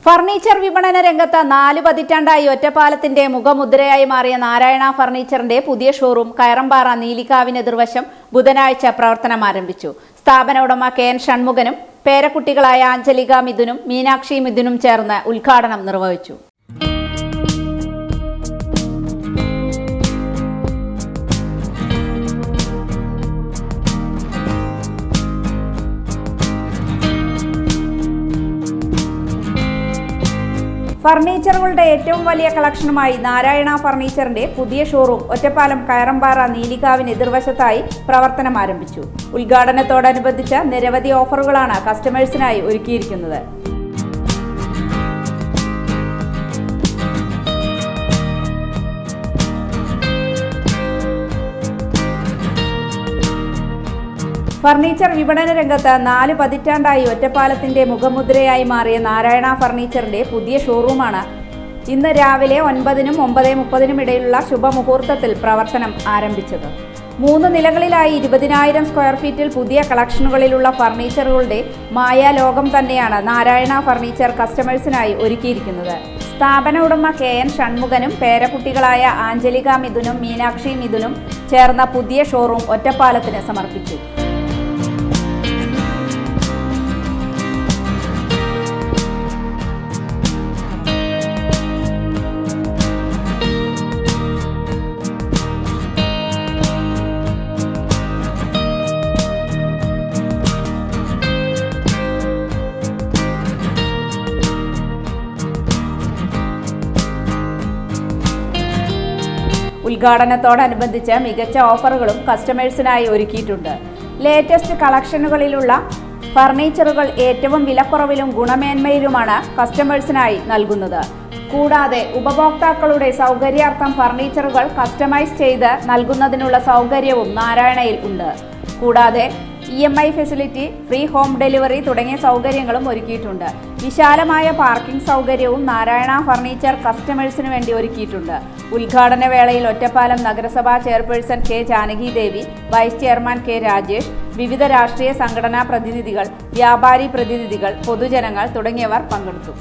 Furniture വിപണന രംഗത്ത് 4 പതിറ്റാണ്ടായി ഒറ്റപ്പാലത്തിന്റെ മുഖമുദ്രയായി മാറിയ നാരായണ ഫർണിച്ചറിന്റെ പുതിയ ഷോറൂം കയറമ്പാറ നീലിക്കാവിന് എതിർവശം ബുധനാഴ്ച പ്രവർത്തനം ആരംഭിച്ചു. സ്ഥാപന ഉടമ KN ഷൺമുഖനും പേരക്കുട്ടികളായ അഞ്ജലിക മിഥുനും മീനാക്ഷി മിഥുനും ചേർന്ന് ഉദ്ഘാടനം നിർവഹിച്ചു. ഫർണിച്ചറുകളുടെ ഏറ്റവും വലിയ കളക്ഷനുമായി നാരായണ ഫർണിച്ചറിന്റെ പുതിയ ഷോറൂം ഒറ്റപ്പാലം കയറമ്പാറ നീലിക്കാവിന് എതിർവശത്തായി പ്രവർത്തനം ആരംഭിച്ചു. ഉദ്ഘാടനത്തോടനുബന്ധിച്ച് നിരവധി ഓഫറുകളാണ് കസ്റ്റമേഴ്സിനായി ഒരുക്കിയിരിക്കുന്നത്. ഫർണിച്ചർ വിപണന രംഗത്ത് 4 പതിറ്റാണ്ടായി ഒറ്റപ്പാലത്തിന്റെ മുഖമുദ്രയായി മാറിയ നാരായണ ഫർണിച്ചറിന്റെ പുതിയ ഷോറൂമാണ് ഇന്ന് രാവിലെ 9-നും 9:30-നും ഇടയിലുള്ള ശുഭമുഹൂർത്തത്തിൽ പ്രവർത്തനം ആരംഭിച്ചത്. 3 നിലകളിലായി 20,000 സ്ക്വയർ ഫീറ്റിൽ പുതിയ കളക്ഷനുകളിലുള്ള ഫർണിച്ചറുകളുടെ മായാലോകം തന്നെയാണ് നാരായണ ഫർണിച്ചർ കസ്റ്റമേഴ്സിനായി ഒരുക്കിയിരിക്കുന്നത്. സ്ഥാപന ഉടമ KN ഷൺമുഖനും പേരക്കുട്ടികളായ അഞ്ജലിക മിഥുനും മീനാക്ഷി മിഥുനും ചേർന്ന പുതിയ ഷോറൂം ഒറ്റപ്പാലത്തിന് സമർപ്പിച്ചു. ഉദ്ഘാടനത്തോടനുബന്ധിച്ച് മികച്ച ഓഫറുകളും കസ്റ്റമേഴ്സിനായി ഒരുക്കിയിട്ടുണ്ട്. ലേറ്റസ്റ്റ് കളക്ഷനുകളിലുള്ള ഫർണിച്ചറുകൾ ഏറ്റവും വിലക്കുറവിലും ഗുണമേന്മയിലുമാണ് കസ്റ്റമേഴ്സിനായി നൽകുന്നത്. കൂടാതെ ഉപഭോക്താക്കളുടെ സൗകര്യാർത്ഥം ഫർണിച്ചറുകൾ കസ്റ്റമൈസ് ചെയ്ത് നൽകുന്നതിനുള്ള സൗകര്യവും നാരായണയിൽ ഉണ്ട്. കൂടാതെ EMI facility, free home delivery തുടങ്ങിയ സൗകര്യങ്ങളും ഒരുക്കിയിട്ടുണ്ട്. വിശാലമായ പാർക്കിംഗ് സൗകര്യവും നാരായണ ഫർണിച്ചർ കസ്റ്റമേഴ്സിന് വേണ്ടി ഒരുക്കിയിട്ടുണ്ട്. ഉദ്ഘാടന വേളയിൽ ഒറ്റപ്പാലം നഗരസഭാ ചെയർപേഴ്സൺ K ജാനകി ദേവി, വൈസ് ചെയർമാൻ K രാജേഷ്, വിവിധ രാഷ്ട്രീയ സംഘടനാ പ്രതിനിധികൾ, വ്യാപാരി പ്രതിനിധികൾ, പൊതുജനങ്ങൾ തുടങ്ങിയവർ പങ്കെടുത്തു.